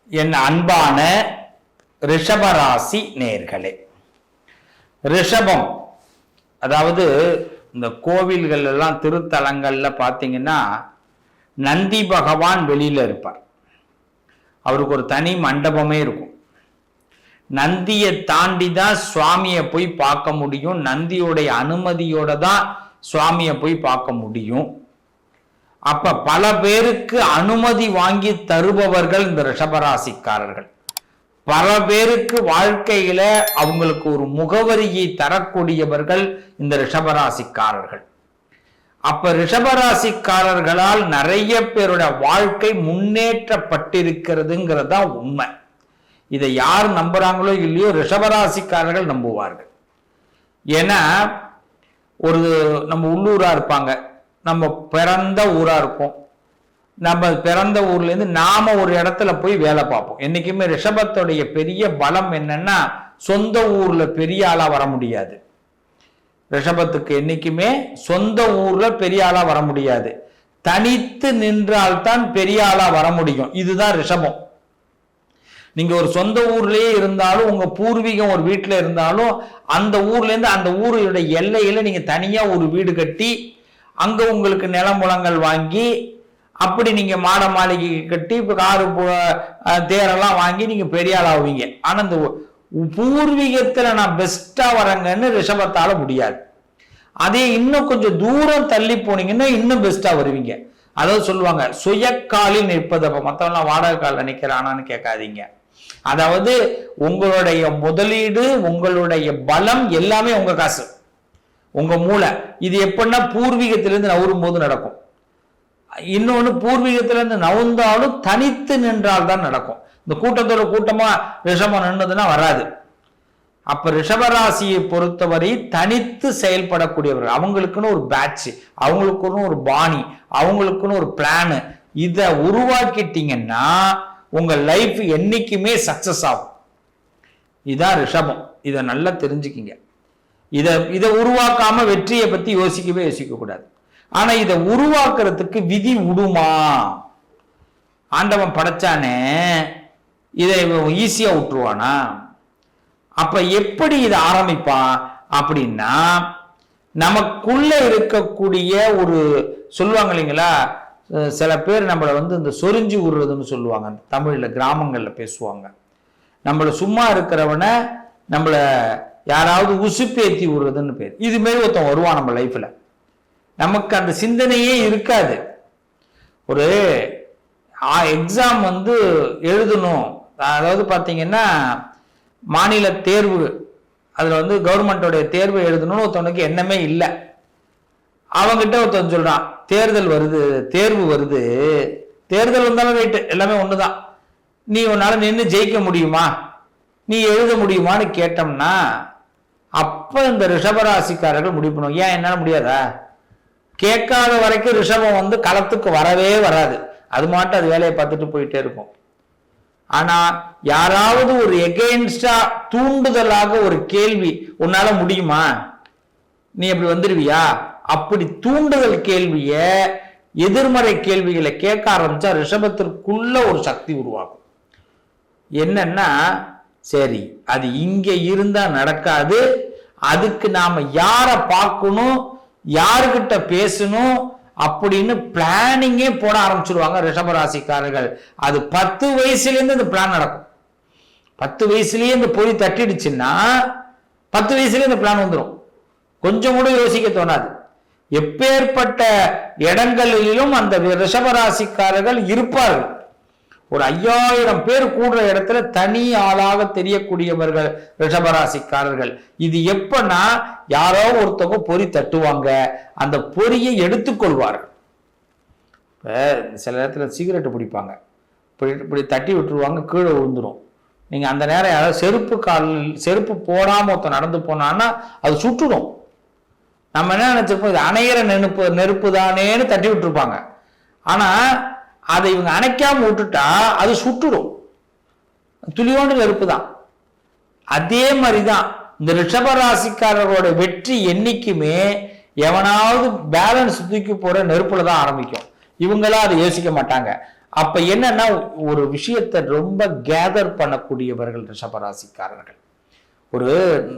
என் அன்பான ரிஷபராசி நேர்களே, ரிஷபம் அதாவது இந்த கோவில்கள் எல்லாம் திருத்தலங்கள்ல பார்த்தீங்கன்னா நந்தி பகவான் வெளியில இருப்பார். அவருக்கு ஒரு தனி மண்டபமே இருக்கும். நந்தியை தாண்டி தான் சுவாமியை போய் பார்க்க முடியும். நந்தியோடைய அனுமதியோட தான் சுவாமியை போய் பார்க்க முடியும். அப்ப பல பேருக்கு அனுமதி வாங்கி தருபவர்கள் இந்த ரிஷபராசிக்காரர்கள். பல பேருக்கு வாழ்க்கையில அவங்களுக்கு ஒரு முகவரியை தரக்கூடியவர்கள் இந்த ரிஷபராசிக்காரர்கள். அப்ப ரிஷபராசிக்காரர்களால் நிறைய பேருடைய வாழ்க்கை முன்னேற்றப்பட்டிருக்கிறதுங்கிறது தான் உண்மை. இதை யார் நம்புறாங்களோ இல்லையோ ரிஷபராசிக்காரர்கள் நம்புவார்கள். ஏன்னா நம்ம உள்ளூரா இருப்பாங்க, நம்ம பிறந்த ஊரா இருக்கும். நம்ம பிறந்த ஊர்ல இருந்து நாம ஒரு இடத்துல போய் வேலை பார்ப்போம். என்னைக்குமே ரிஷபத்துடைய பெரிய பலம் என்னன்னா சொந்த ஊர்ல பெரிய ஆளா வர முடியாது. ரிஷபத்துக்கு என்னைக்குமே சொந்த ஊர்ல பெரிய ஆளா வர முடியாது. தனித்து நின்றால்தான் பெரிய ஆளா வர முடியும். இதுதான் ரிஷபம். நீங்க ஒரு சொந்த ஊர்லயே இருந்தாலும், உங்க பூர்வீகம் ஒரு வீட்டுல இருந்தாலும், அந்த ஊர்ல இருந்து அந்த ஊருடைய எல்லையில நீங்க தனியா ஒரு வீடு கட்டி அங்க உங்களுக்கு நிலமுலங்கள் வாங்கி அப்படி நீங்க மாட மாளிகை கட்டி இப்ப காரு தேரெல்லாம் வாங்கி நீங்க பெரிய ஆளாவீங்க. ஆனா இந்த பூர்வீகத்துல நான் பெஸ்டா வரேங்கன்னு ரிஷபத்தால முடியாது. அதே இன்னும் கொஞ்சம் தூரம் தள்ளி போனீங்கன்னா இன்னும் பெஸ்டா வருவீங்க. அதாவது சொல்லுவாங்க சுயக்காலில் நிற்பது. அப்ப மத்தவெல்லாம் வாடகை காலில் நிக்கிறானான்னு கேட்காதீங்க. அதாவது உங்களுடைய முதலீடு, உங்களுடைய பலம் எல்லாமே உங்க காசு, உங்க மூளை. இது எப்படின்னா பூர்வீகத்திலிருந்து நவரும் போது நடக்கும். இன்னொன்னு பூர்வீகத்திலிருந்து நவுந்தாலும் தனித்து நின்றால் தான் நடக்கும். இந்த கூட்டத்தோட கூட்டமா ரிஷபம் நின்றதுன்னா வராது. அப்ப ரிஷபராசியை பொறுத்தவரை தனித்து செயல்படக்கூடியவர்கள். அவங்களுக்குன்னு ஒரு பேட்ச், அவங்களுக்குன்னு ஒரு பாணி, அவங்களுக்குன்னு ஒரு பிளான். இதை உருவாக்கிட்டீங்கன்னா உங்க லைஃப் என்னைக்குமே சக்சஸ் ஆகும். இதான் ரிஷபம். இதை நல்லா தெரிஞ்சுக்கிங்க. இதை உருவாக்காம வெற்றியை பத்தி யோசிக்க கூடாது. ஆனா இதை உருவாக்குறதுக்கு விதி விடுமா? ஆண்டவன் படைச்சானே, இதை ஈஸியா விட்டுருவானா? அப்ப எப்படி இதை ஆரம்பிப்பான் அப்படின்னா, நமக்குள்ள இருக்கக்கூடிய ஒரு சொல்லுவாங்க இல்லைங்களா, சில பேர் நம்மளை இந்த சொரிஞ்சு விடுறதுன்னு சொல்லுவாங்க. தமிழ்ல கிராமங்கள்ல பேசுவாங்க. நம்மளை சும்மா இருக்கிறவனை நம்மளை யாராவது உசுப்பேத்தி விடுறதுன்னு பேர். இது மாரி ஒருத்தன் வருவான் நம்ம லைஃப்ல. நமக்கு அந்த சிந்தனையே இருக்காது. ஒரு எக்ஸாம் எழுதணும், அதாவது பார்த்தீங்கன்னா மாநில தேர்வு, அதுல கவர்மெண்டோடைய தேர்வு எழுதணும்னு ஒருத்தவனுக்கு எண்ணமே இல்லை. அவங்கிட்ட ஒருத்தன் சொல்றான், தேர்தல் வருது, தேர்வு வருது, தேர்தல் வந்தாலும் ரைட்டு, எல்லாமே ஒண்ணுதான், நீ உன்னால நின்று ஜெயிக்க முடியுமா, நீ எழுத முடியுமான்னு கேட்டோம்னா அப்ப இந்த ரிஷபராசிக்காரர்கள் முடிவு பண்ணுவோம். ஏன் என்னால முடியாதா? கேட்காத வரைக்கும் ரிஷபம் களத்துக்கு வரவே வராது. அது மாட்டும் அது வேலையை பார்த்துட்டு போயிட்டே இருக்கும். ஆனா யாராவது ஒரு எகெயின்ஸ்டா தூண்டுதலாக ஒரு கேள்வி, உன்னால முடியுமா, நீ அப்படி வந்துருவியா, அப்படி தூண்டுதல் கேள்விய, எதிர்மறை கேள்விகளை கேட்க ஆரம்பிச்சா ரிஷபத்திற்குள்ள ஒரு சக்தி உருவாகும். என்னன்னா, சரி அது இங்க இருந்தா நடக்காது, அதுக்கு நாம யாரை பார்க்கணும், யாருக்கிட்ட பேசணும் அப்படின்னு பிளானிங்கே போட ஆரம்பிச்சிருவாங்க ரிஷபராசிக்காரர்கள். அது 10 வயசுல இருந்து இந்த பிளான் நடக்கும். 10 வயசுலயே இந்த பொறி தட்டிடுச்சுன்னா 10 வயசுல இந்த பிளான் வந்துடும். கொஞ்சம் கூட யோசிக்க தோணாது. எப்பேற்பட்ட இடங்களிலும் அந்த ரிஷபராசிக்காரர்கள் இருப்பார்கள். ஒரு 5000 பேர் கூடுற இடத்துல தனி ஆளாக தெரியக்கூடியவர்கள் ரிஷபராசிக்காரர்கள். இது எப்பன்னா, யாரோ ஒருத்தவங்க பொறி தட்டுவாங்க, அந்த பொறியை எடுத்துக்கொள்வார்கள். சில இடத்துல சிகரெட்டு பிடிப்பாங்க, இப்படி தட்டி விட்டுருவாங்க, கீழே விழுந்துடும். நீங்க அந்த நேரம் யாராவது செருப்பு போடாம ஒருத்தன் நடந்து போனான்னா அது சுட்டுடும். நம்ம என்ன நினைச்சிருப்போம், இது அணையிற நெருப்பு தானேன்னு தட்டி விட்டுருப்பாங்க. ஆனா அதை இவங்க அணைக்காம விட்டுட்டா அது சுட்டுடும். துளியோண்டு நெருப்பு தான். அதே மாதிரிதான் இந்த ரிஷபராசிக்காரர்களோட வெற்றி என்னைக்குமே எவனாவது பேலன்ஸ் தூக்கி போற நெருப்புல தான் ஆரம்பிக்கும். இவங்களா அதை யோசிக்க மாட்டாங்க. அப்ப என்னன்னா ஒரு விஷயத்தை ரொம்ப கேதர் பண்ணக்கூடியவர்கள் ரிஷபராசிக்காரர்கள். ஒரு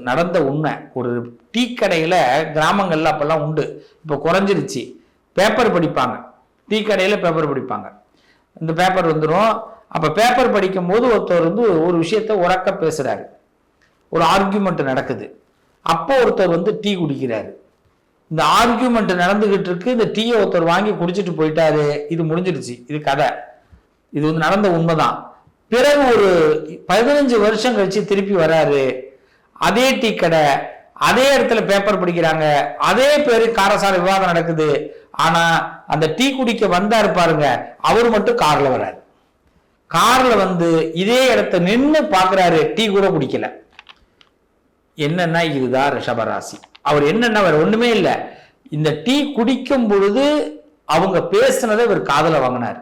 நடந்த உண்மை, ஒரு டீ கடையில கிராமங்கள்ல அப்பெல்லாம் உண்டு, இப்போ குறைஞ்சிருச்சு. பேப்பர் படிப்பாங்க, டீ கடையில பேப்பர் படிப்பாங்க. இந்த பேப்பர் வந்துடும். அப்ப பேப்பர் படிக்கும் போது ஒருத்தர் வந்து ஒரு விஷயத்த உறக்க பேசுறாரு, ஒரு ஆர்கியூமெண்ட் நடக்குது. அப்போ ஒருத்தர் வந்து டீ குடிக்கிறாரு. இந்த ஆர்கியூமெண்ட் நடந்துகிட்டு இருக்கு. இந்த டீயை ஒருத்தர் வாங்கி குடிச்சிட்டு போயிட்டாரு. இது முடிஞ்சிடுச்சு, இது கதை. இது வந்து நடந்த உண்மைதான். பிறகு ஒரு 15 வருஷம் கழிச்சு திருப்பி வராரு. அதே டீ கடை, அதே இடத்துல பேப்பர் படிக்கிறாங்க, அதே பேரு காரசார விவாதம் நடக்குது. ஆனா அந்த டீ குடிக்க வந்தாரு பாருங்க, அவர் மட்டும் கார்ல வராரு. கார்ல வந்து இதே இடத்த நின்று பாக்குறாரு, டீ கூட குடிக்கல. என்னன்னா இதுதான் ரிஷபராசி. அவர் என்னன்னா வேற ஒண்ணுமே இல்லை, இந்த டீ குடிக்கும் பொழுது அவங்க பேசுனதை இவர் காதல வாங்கினார்.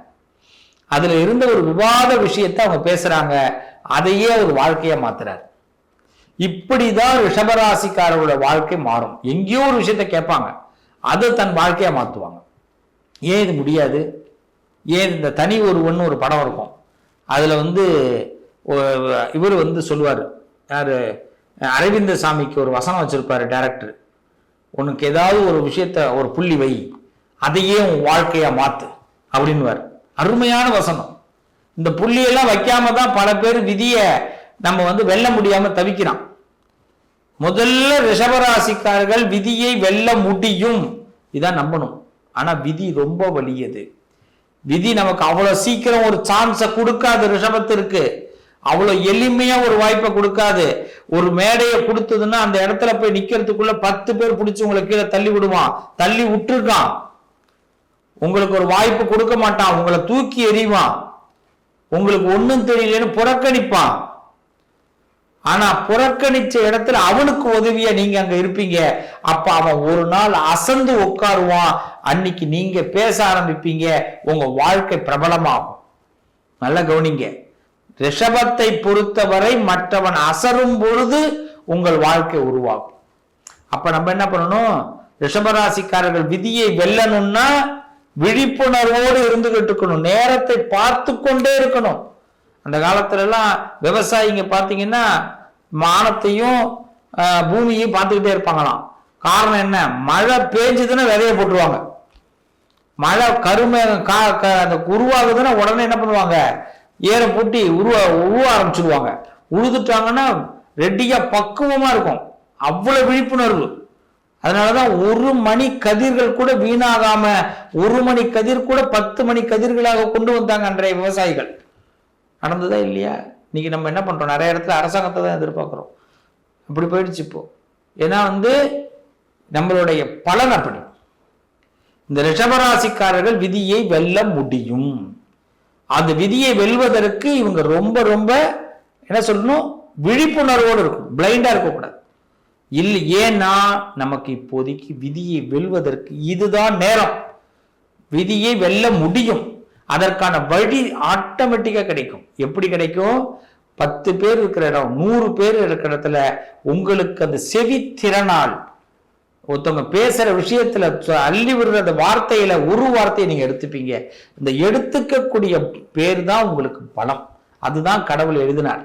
அதுல இருந்த ஒரு விவாத விஷயத்தை அவங்க பேசுறாங்க, அதையே ஒரு வாழ்க்கையா மாத்துறாரு. இப்படிதான் ரிஷபராசிக்காரரோட வாழ்க்கை மாறும். எங்கேயோ ஒரு விஷயத்த கேட்பாங்க, அதை தன் வாழ்க்கையா மாத்துவாங்க. ஏன் இது முடியாது? ஏன் இந்த தனி ஒருவன் ஒரு படம் இருக்கும், அதுல வந்து இவர் வந்து சொல்லுவாரு, யாரு, அரவிந்த சாமிக்கு ஒரு வசனம் வச்சிருப்பாரு டைரக்டர், உனக்கு ஏதாவது ஒரு விஷயத்த ஒரு புள்ளி வை, அதையே உன் வாழ்க்கையா மாத்து அப்படின்னுவார். அருமையான வசனம். இந்த புள்ளியெல்லாம் வைக்காம தான் பல பேர் விதிய நம்ம வந்து வெல்ல முடியாம தவிக்கிறான். முதல்ல ரிஷபராசிக்காரர்கள் விதியை வெல்ல முடியும், இதான் நம்பணும். ஆனா விதி ரொம்ப வலியது. விதி நமக்கு அவ்வளவு சீக்கிரம் ஒரு சான்ஸை கொடுக்காது. ரிஷபத்திற்கு அவ்வளவு எளிமையா ஒரு வாய்ப்பை கொடுக்காது. ஒரு மேடையை கொடுத்ததுன்னா அந்த இடத்துல போய் நிக்கிறதுக்குள்ள 10 பேர் பிடிச்சு உங்களை கீழே தள்ளி விடுவான், தள்ளி விட்டுருக்கான். உங்களுக்கு ஒரு வாய்ப்பு கொடுக்க மாட்டான், உங்களை தூக்கி எறிவான், உங்களுக்கு ஒன்னும் தெரியலன்னு புறக்கணிப்பான். ஆனா புறக்கணிச்ச இடத்துல அவனுக்கு உதவியா நீங்க அங்க இருப்பீங்க. அப்ப அவன் ஒரு நாள் அசந்து உட்காருவான், அன்னைக்கு நீங்க பேச ஆரம்பிப்பீங்க, உங்க வாழ்க்கை பிரபலமாகும். நல்லா கவனிங்க, ரிஷபத்தை பொறுத்தவரை மற்றவன் அசரும் பொழுது உங்கள் வாழ்க்கை உருவாகும். அப்ப நம்ம என்ன பண்ணணும், ரிஷபராசிக்காரர்கள் விதியை வெல்லணும்னா விழிப்புணர்வோடு இருந்துகிட்டு இருக்கணும், நேரத்தை பார்த்து கொண்டே இருக்கணும். அந்த காலத்துல எல்லாம் விவசாயிங்க பாத்தீங்கன்னா வானத்தையும் பூமியையும் பார்த்துக்கிட்டே இருப்பாங்களாம். காரணம் என்ன, மழை பேஞ்சதுன்னா விதைய போட்டுருவாங்க. மழை கருமேகம் உருவாகுதுன்னா உடனே என்ன பண்ணுவாங்க, ஏற பூட்டி உருவ ஆரம்பிச்சிருவாங்க. உழுதுட்டாங்கன்னா ரெட்டியா பக்குவமா இருக்கும். அவ்வளவு விழிப்புணர்வு. அதனாலதான் 1 மணி கதிர்கள் கூட வீணாகாம 1 மணி கதிர் கூட 10 மணி கதிர்களாக கொண்டு வந்தாங்க அன்றைய விவசாயிகள். நடந்ததா இல்லையா? இன்னைக்கு நம்ம என்ன பண்றோம், நிறைய இடத்துல அரசாங்கத்தை தான் எதிர்பார்க்கிறோம். அப்படி போயிடுச்சு இப்போ. ஏன்னா வந்து நம்மளுடைய பலன் அப்படி. இந்த ரிஷபராசிக்காரர்கள் விதியை வெல்ல முடியும். அந்த விதியை வெல்வதற்கு இவங்க ரொம்ப ரொம்ப என்ன சொல்லணும், விழிப்புணர்வோடு இருக்கும், பிளைண்டா இருக்கக்கூடாது. இல்லை, ஏன்னா நமக்கு இப்போதைக்கு விதியை வெல்வதற்கு இதுதான் நேரம். விதியை வெல்ல முடியும், அதற்கான வழி ஆட்டோமேட்டிக்கா கிடைக்கும். எப்படி கிடைக்கும்? 10 பேர் இருக்கிற இடம் 100 பேர் இருக்கிற இடத்துல உங்களுக்கு அந்த செவி திறனால் ஒருத்தவங்க பேசுற விஷயத்துல அள்ளி விடுற அந்த வார்த்தையில ஒரு வார்த்தையை நீங்க எடுத்துப்பீங்க. இந்த எடுத்துக்கக்கூடிய பேர் தான் உங்களுக்கு பலம். அதுதான் கடவுள் எழுதினார்.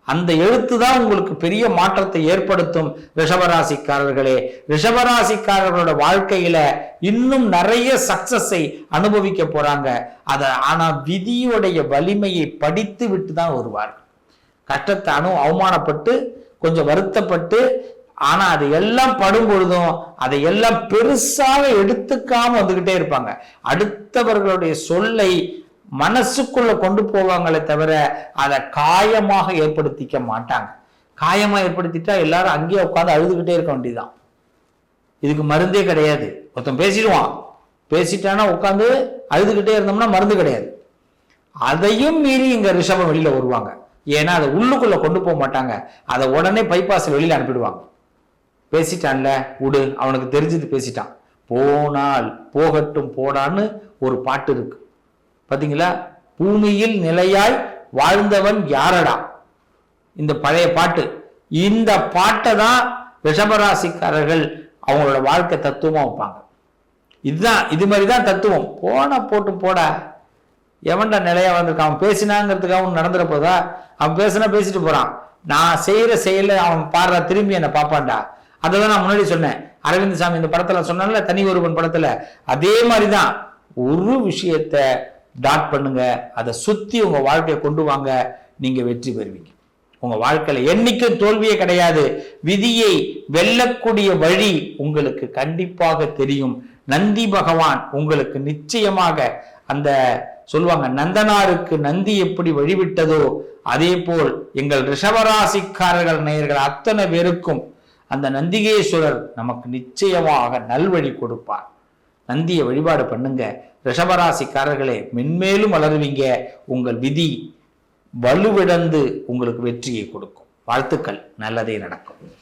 அந்த எழுத்து தான் உங்களுக்கு பெரிய மாற்றத்தை ஏற்படுத்தும். ரிஷபராசிக்காரர்களே, ரிஷபராசிக்காரர்களோட வாழ்க்கையில இன்னும் நிறைய சக்சஸை அனுபவிக்க போறாங்க. ஆனா விதியுடைய வலிமையை படித்து விட்டு தான் வருவார்கள். கஷ்டத்தை அவமானப்பட்டு கொஞ்சம் வருத்தப்பட்டு, ஆனா அது எல்லாம் படும் பொழுதும் அதையெல்லாம் பெருசாக எடுத்துக்காம வந்துகிட்டே இருப்பாங்க. அடுத்தவர்களுடைய சொல்லை மனசுக்குள்ள கொண்டு போவாங்களே தவிர அதை காயமாக ஏற்படுத்திக்க மாட்டாங்க. காயமா ஏற்படுத்திட்டா எல்லாரும் அங்கேயே உட்காந்து அழுதுகிட்டே இருக்க வேண்டியதுதான். இதுக்கு மருந்தே கிடையாது. ஒருத்தன் பேசிடுவான், பேசிட்டானா உட்காந்து அழுதுகிட்டே இருந்தோம்னா மருந்து கிடையாது. அதையும் மீறி இங்க ரிஷபம் வெளியில வருவாங்க. ஏன்னா அதை உள்ளுக்குள்ள கொண்டு போக மாட்டாங்க, அதை உடனே பைபாஸ் வெளியில அனுப்பிடுவாங்க. பேசிட்டான்ல விடு, அவனுக்கு தெரிஞ்சது பேசிட்டான், போனால் போகட்டும் போடான்னு ஒரு பாட்டு இருக்கு பாத்தீங்களா? பூமியில் நிலையாய் வாழ்ந்தவன் யாரடா, இந்த பழைய பாட்டு. இந்த பாட்டை தான் ரிஷபராசிக்காரர்கள் அவங்களோட வாழ்க்கை தத்துவமா வைப்பாங்க. இதுதான், இது மாதிரிதான் தத்துவம். போனா போட்டு போடா, எவன்டா நிலையா வந்திருக்கான், அவன் பேசினாங்கிறதுக்காக அவன் நடந்துட போதா? அவன் பேசிட்டு போறான். நான் செய்யற செயல அவன் பாடுற திரும்பி என்னை பார்ப்பான்டா. அதை தான் நான் முன்னாடி சொன்னேன். அரவிந்த் சாமி இந்த படத்துல சொன்னால, தனி ஒருவன் படத்துல அதே மாதிரிதான். ஒரு விஷயத்த டாட் பண்ணுங்க, அதை சுத்தி உங்க வாழ்க்கையை கொண்டு வாங்க, நீங்க வெற்றி பெறுவீங்க. உங்க வாழ்க்கையில என்னைக்கும் தோல்வியே கிடையாது. விதியை வெல்லக்கூடிய வழி உங்களுக்கு கண்டிப்பாக தெரியும். நந்தி பகவான் உங்களுக்கு நிச்சயமாக அந்த சொல்லுவாங்க, நந்தனாருக்கு நந்தி எப்படி வழிவிட்டதோ அதே போல் எங்கள் ரிஷபராசிக்காரர்கள் நேயர்கள் அத்தனை பேருக்கும் அந்த நந்திகேஸ்வரர் நமக்கு நிச்சயமாக நல்வழி கொடுப்பார். நந்தியை வழிபாடு பண்ணுங்க. ரிஷபராசிக்காரர்களே, மென்மேலும் வளருவீங்க. உங்கள் விதி வலுவிழந்து உங்களுக்கு வெற்றியை கொடுக்கும். வாழ்த்துக்கள். நல்லதே நடக்கும்.